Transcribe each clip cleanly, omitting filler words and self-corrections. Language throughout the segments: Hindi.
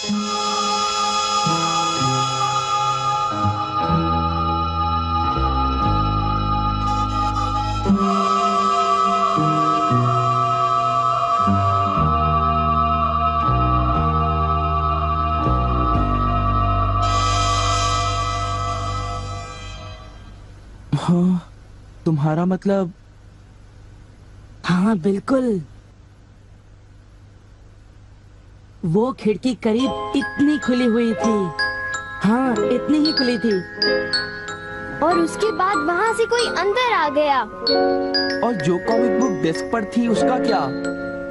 हाँ, तुम्हारा मतलब? हाँ बिल्कुल, वो खिड़की करीब इतनी खुली हुई थी। हाँ, इतनी ही खुली थी। और उसके बाद वहाँ से कोई अंदर आ गया। और जो कॉमिक बुक डेस्क पर थी उसका क्या?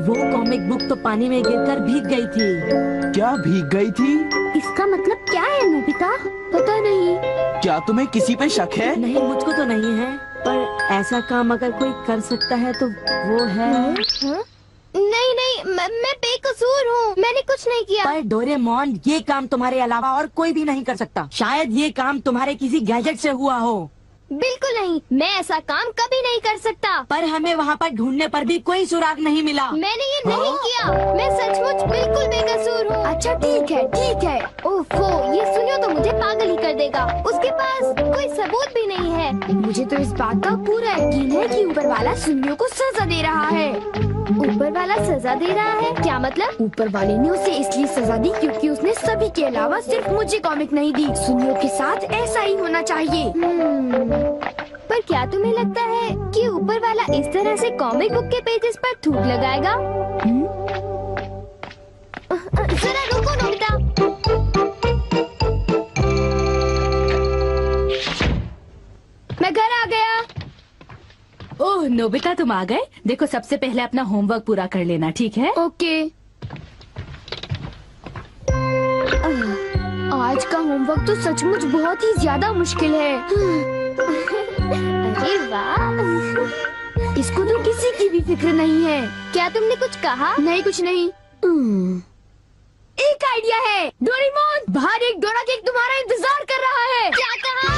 वो कॉमिक बुक तो पानी में गिरकर भीग गई थी। क्या भीग गई थी? इसका मतलब क्या है नोबिता? पता नहीं। क्या तुम्हें किसी पे शक है? नहीं, मुझको तो नहीं है, पर ऐसा काम अगर कोई कर सकता है तो वो है। नहीं नहीं, मैं बेकसूर हूँ, मैंने कुछ नहीं किया। पर डोरेमोन, ये काम तुम्हारे अलावा और कोई भी नहीं कर सकता। शायद ये काम तुम्हारे किसी गैजेट से हुआ हो। बिल्कुल नहीं, मैं ऐसा काम कभी नहीं कर सकता। पर हमें वहाँ पर ढूंढने पर भी कोई सुराग नहीं मिला। मैंने ये नहीं किया, मैं सचमुच बिल्कुल बेकसूर हूँ। अच्छा ठीक है ठीक है। ओफो, ये सुनियो तो मुझे पागल ही कर देगा। उसके पास कोई सबूत भी नहीं है। मुझे तो इस बात का पूरा यकीन है कि ऊपर वाला सुनियो को सजा दे रहा है। ऊपर वाला सजा दे रहा है? क्या मतलब? ऊपर वाले ने उसे इसलिए सजा दी क्योंकि उसने सभी के अलावा सिर्फ मुझे कॉमिक नहीं दी। सुनियो के साथ ऐसा ही होना चाहिए। पर क्या तुम्हें लगता है कि ऊपर वाला इस तरह से कॉमिक बुक के पेजेस पर थूक लगाएगा? जरा रुको नोबिता। मैं घर आ गया। ओह नोबिता, तुम आ गए। देखो, सबसे पहले अपना होमवर्क पूरा कर लेना, ठीक है? ओके। आज का होमवर्क तो सचमुच बहुत ही ज्यादा मुश्किल है। अरे वाह, इसको तो किसी की भी फिक्र नहीं है। क्या तुमने कुछ कहा? नहीं, कुछ नहीं। एक आइडिया है। डोरेमोन, बाहर एक डोरा केक तुम्हारा इंतजार कर रहा है। क्या कहा?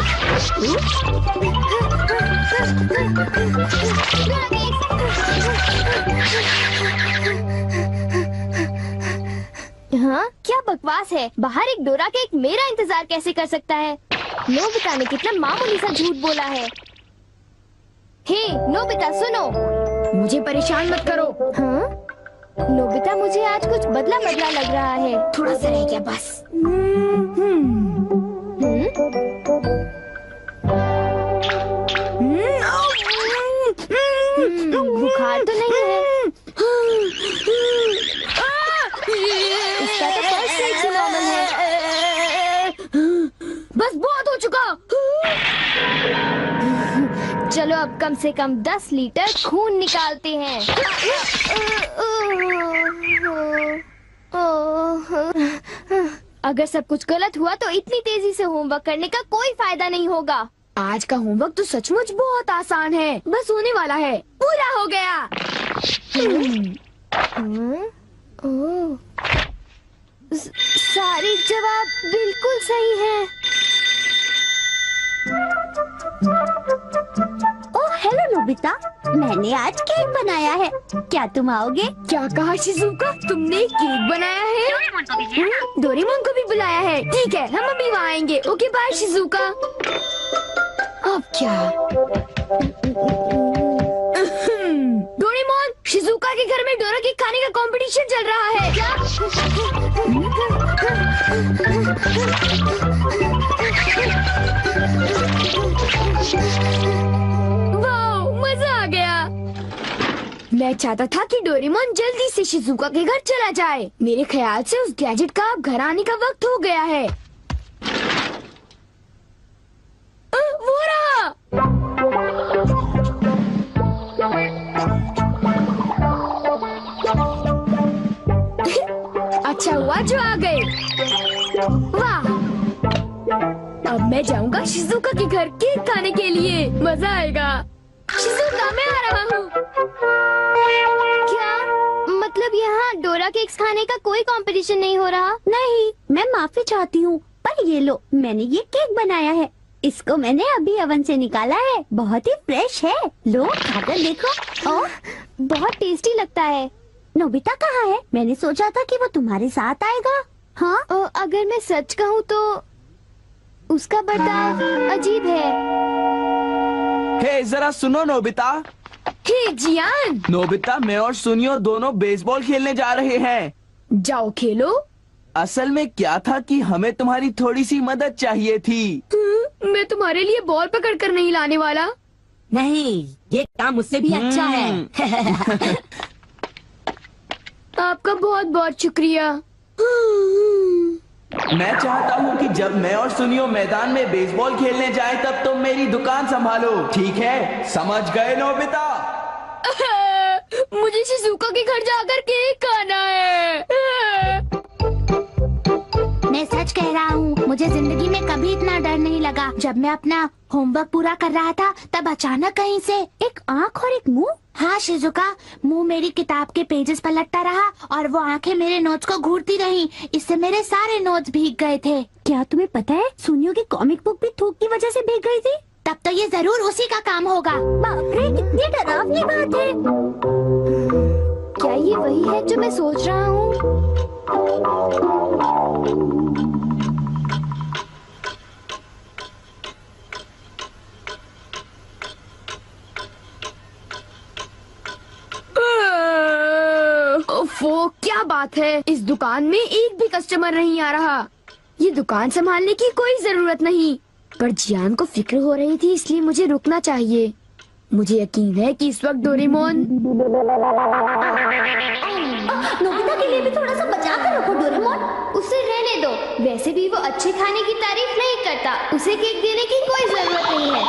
हाँ, क्या बकवास है। बाहर एक डोरा केक मेरा इंतजार कैसे कर सकता है? नोबिता ने कितना मामूली सा झूठ बोला है। हे नोबिता, सुनो। मुझे परेशान मत करो। हाँ? नोबिता, मुझे आज कुछ बदला बदला लग रहा है। थोड़ा सा रह गया बस। बुखार तो नहीं है? इसका तो पल्स रेट नॉर्मल है। बस बहुत हो चुका। चलो अब कम से कम 10 लीटर खून निकालते हैं। अगर सब कुछ गलत हुआ तो इतनी तेजी से होमवर्क करने का कोई फायदा नहीं होगा। आज का होमवर्क तो सचमुच बहुत आसान है, बस होने वाला है। पूरा हो गया। सारे जवाब बिल्कुल सही हैं। ओह हेलो नोबिता, मैंने आज केक बनाया है, क्या तुम आओगे? क्या कहा शिजुका? तुमने केक बनाया है? डोरेमोन को भी बुलाया है। ठीक है, हम अभी वहाँ आएंगे। Okay bye Shizuka. अब क्या? डोरेमोन, शिजुका के घर में डोरा केक खाने का कंपटीशन चल रहा है। क्या? वाह, मजा आ गया। मैं चाहता था कि डोरेमोन जल्दी से शिजुका के घर चला जाए। मेरे ख्याल से उस गैजेट का अब घर आने का वक्त हो गया है। वो रहा। अच्छा हुआ जो आ गए। वाह, अब मैं जाऊंगा शिजुका के घर केक खाने के लिए। मजा आएगा। शिजुका, मैं आ रहा हूँ। क्या मतलब यहाँ डोरा केक्स खाने का कोई कंपटीशन नहीं हो रहा? नहीं, मैं माफी चाहती हूँ, पर ये लो, मैंने ये केक बनाया है। इसको मैंने अभी ओवन से निकाला है, बहुत ही फ्रेश है। लो खाकर देखो। ओह, बहुत टेस्टी लगता है। नोबिता कहाँ है? मैंने सोचा था कि वो तुम्हारे साथ आएगा। हाँ? अगर मैं सच कहूँ तो उसका बर्ताव अजीब है। हे जरा सुनो नोबिता। हे जियान, नोबिता, मैं और सुनियो दोनों बेसबॉल खेलने जा रहे हैं। जाओ खेलो। असल में क्या था कि हमें तुम्हारी थोड़ी सी मदद चाहिए थी। मैं तुम्हारे लिए बॉल पकड़ कर नहीं लाने वाला। नहीं, ये काम मुझसे भी अच्छा है। आपका बहुत बहुत शुक्रिया। मैं चाहता हूँ कि जब मैं और सुनियो मैदान में बेसबॉल खेलने जाएं तब तुम मेरी दुकान संभालो, ठीक है? समझ गए नोबिता? मुझे शिजुका के घर जाकर केक खाना है। मैं सच कह रहा हूँ, मुझे जिंदगी में कभी इतना डर नहीं लगा। जब मैं अपना होमवर्क पूरा कर रहा था तब अचानक कहीं से एक आँख और एक मुंह। हाँ शिजुका, मुंह मेरी किताब के पेजेस पलटता रहा और वो आंखें मेरे नोट्स को घूरती रहीं। इससे मेरे सारे नोट्स भीग गए थे। क्या तुम्हें पता है, सुनियो की कॉमिक बुक भी थूक की वजह से भीग गई थी? तब तो ये जरूर उसी का काम होगा। बाप रे, कितनी डरावनी बात है। क्या ये वही है जो मैं सोच रहा हूँ? ओफो, क्या बात है, इस दुकान में एक भी कस्टमर नहीं आ रहा। ये दुकान संभालने की कोई जरूरत नहीं, पर जियान को फिक्र हो रही थी, इसलिए मुझे रुकना चाहिए। मुझे यकीन है कि इस वक्त डोरेमोन। नोबिता के लिए भी थोड़ा सा बचा कर रखो डोरेमोन। उसे रहने दो, वैसे भी वो अच्छे खाने की तारीफ नहीं करता। उसे केक देने की कोई जरूरत नहीं है।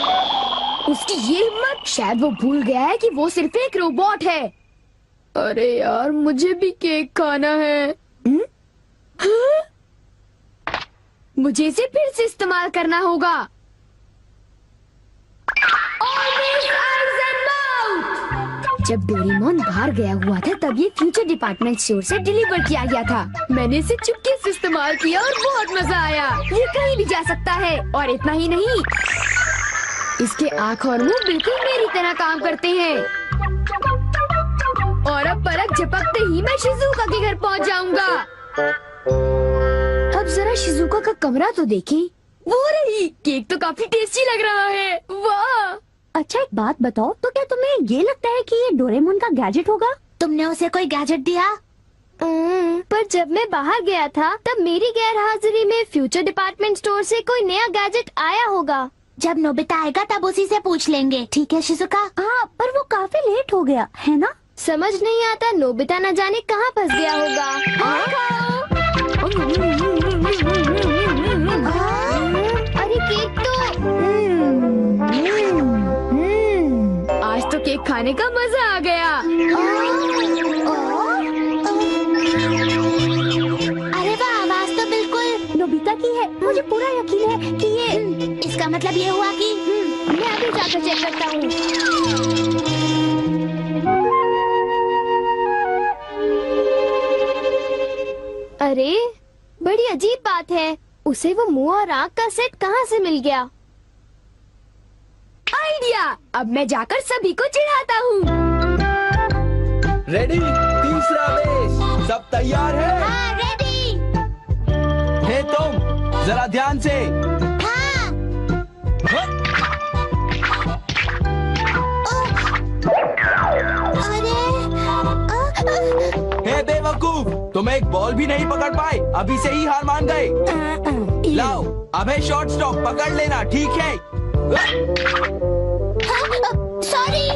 उसकी ये हिम्मत, शायद वो भूल गया है कि वो सिर्फ एक रोबोट है। अरे यार, मुझे भी केक खाना है। हाँ? मुझे इसे फिर से इस्तेमाल करना होगा। जब डोरेमोन बाहर गया हुआ था तब ये फ्यूचर डिपार्टमेंट स्टोर से डिलीवर किया गया था। मैंने इसे चुपके से इस्तेमाल किया और बहुत मजा आया। ये कहीं भी जा सकता है, और इतना ही नहीं, इसके आँख और मुंह बिल्कुल मेरी तरह काम करते हैं। और अब पलक झपकते ही मैं शिजुका के घर पहुंच जाऊंगा। अब जरा शिजुका का कमरा तो देखें। वो रही, केक तो काफी टेस्टी लग रहा है। वाह! अच्छा एक बात बताओ, तो क्या तुम्हें ये लगता है कि ये डोरेमोन का गैजेट होगा? तुमने उसे कोई गैजेट दिया? पर जब मैं बाहर गया था तब मेरी गैर हाजिरी में फ्यूचर डिपार्टमेंट स्टोर से कोई नया गैजेट आया होगा। जब नोबिता आएगा तब उसी से पूछ लेंगे, ठीक है शिजुका? हाँ, पर वो काफी लेट हो गया है ना? समझ नहीं आता, नोबिता न जाने कहाँ फंस गया होगा। अरे केक तो आज तो केक खाने का मजा आ गया। अरे वाह, आवाज तो बिल्कुल नोबिता की है। मुझे पूरा यकीन है कि ये इसका मतलब ये हुआ कि मैं अभी जाकर चेक करता हूँ। अरे बड़ी अजीब बात है, उसे वो मुंह और आँख का सेट कहाँ से मिल गया? आइडिया! अब मैं जाकर सभी को चिढ़ाता हूँ। रेडी? तीसरा बेस, सब तैयार है? हाँ, रेडी। हे तुम, जरा ध्यान से। हाँ। हे बेवकूफ, तुम एक बॉल भी नहीं पकड़ पाए, अभी से ही हार मान गए। लाओ, अबे शॉर्ट स्टॉप पकड़ लेना, ठीक है? सॉरी।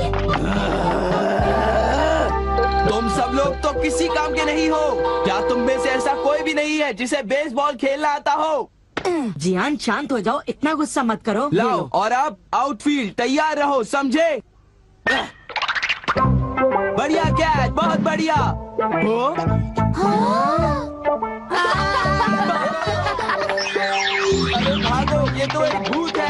तुम सब लोग तो किसी काम के नहीं हो। क्या तुम में से ऐसा कोई भी नहीं है जिसे बेसबॉल खेलना आता हो? जियान शांत हो जाओ, इतना गुस्सा मत करो। लाओ, और अब आउटफील्ड तैयार रहो, समझे? बढ़िया कैच, बहुत बढ़िया। हो? अरे भागो, ये तो एक भूत है।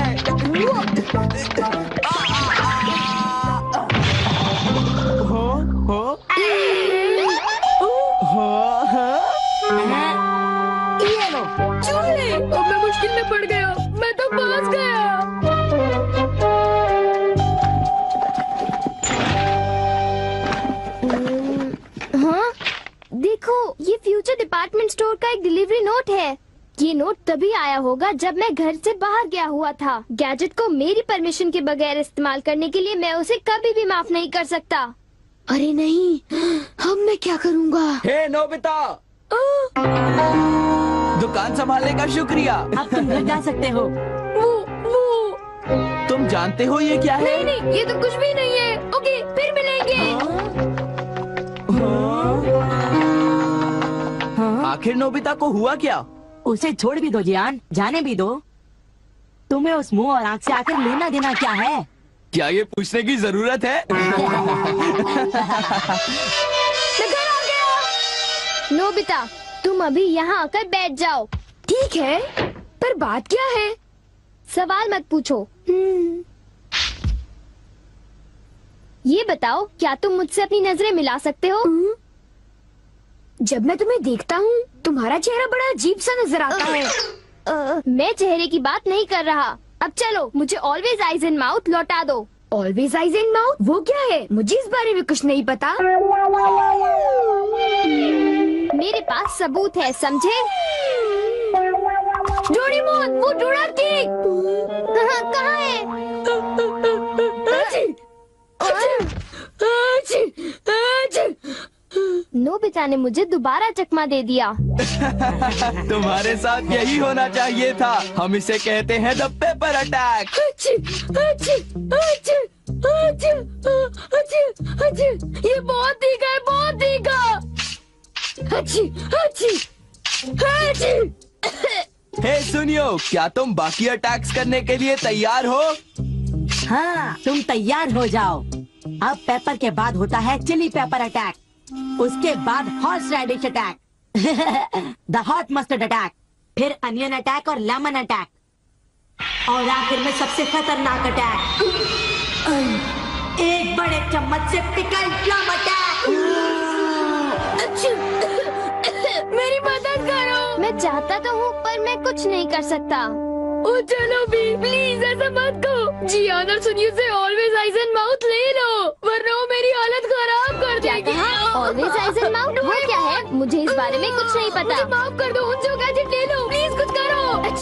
ये लो। चूहे! अब मैं मुश्किल में पड़ गया, मैं तो फंस गया। हाँ, देखो ये फ्यूचर सोचा डिपार्टमेंट स्टोर का एक डिलीवरी नोट है। ये नोट तभी आया होगा जब मैं घर से बाहर गया हुआ था। गैजेट को मेरी परमिशन के बगैर इस्तेमाल करने के लिए मैं उसे कभी भी माफ नहीं कर सकता। अरे नहीं, अब मैं क्या करूँगा? हे नोबिता, दुकान संभालने का शुक्रिया। अब तुम घर जा सकते हो। वो तुम जानते हो ये क्या है? नहीं, ये तो कुछ भी नहीं है। ओके, फिर मिलेंगे। आखिर नोबिता को हुआ क्या? उसे छोड़ भी दो जियान, जाने भी दो। तुम्हें उस मुंह और आंख से आखिर लेना देना क्या है? क्या ये पूछने की जरूरत है? मैं घर आ गया। नोबिता, तुम अभी यहाँ आकर बैठ जाओ। ठीक है, पर बात क्या है? सवाल मत पूछो। ये बताओ, क्या तुम मुझसे अपनी नजरें मिला सकते हो? जब मैं तुम्हें देखता हूँ, तुम्हारा चेहरा बड़ा अजीब सा नजर आता है। मैं चेहरे की बात नहीं कर रहा। अब चलो, मुझे ऑलवेज आइज इन माउथ लौटा दो। Always eyes in mouth? वो क्या है? मुझे इस बारे में कुछ नहीं पता। मेरे पास सबूत है, समझे? डोरेमोन, वो डोरा केक कहाँ है? नोबिता ने मुझे दोबारा चकमा दे दिया। तुम्हारे साथ यही होना चाहिए था। हम इसे कहते हैं द पेपर अटैक। ये बहुत तीखा है, बहुत तीखा। हे सुनियो, क्या तुम बाकी अटैक्स करने के लिए तैयार हो? हाँ, तुम तैयार हो जाओ। अब पेपर के बाद होता है चिली पेपर अटैक, उसके बाद horseradish attack, the hot mustard attack, फिर अनियन अटैक और लेमन अटैक, और आखिर में सबसे खतरनाक अटैक, एक बड़े चम्मच से पिकल प्लम अटैक। मेरी मदद करो। मैं चाहता तो हूँ, पर मैं कुछ नहीं कर सकता। ओ चलो भी, प्लीज ऐसा मत करो। जियान और सुनियो से ऑलवेज आइज एंड माउथ ले लो, वरना वो मेरी हालत खराब कर देगी। ऑलवेज आइज एंड माउथ वो क्या है? मुझे इस बारे में कुछ नहीं पता। मुझे माफ कर दो, उनसे गैजेट ले लो।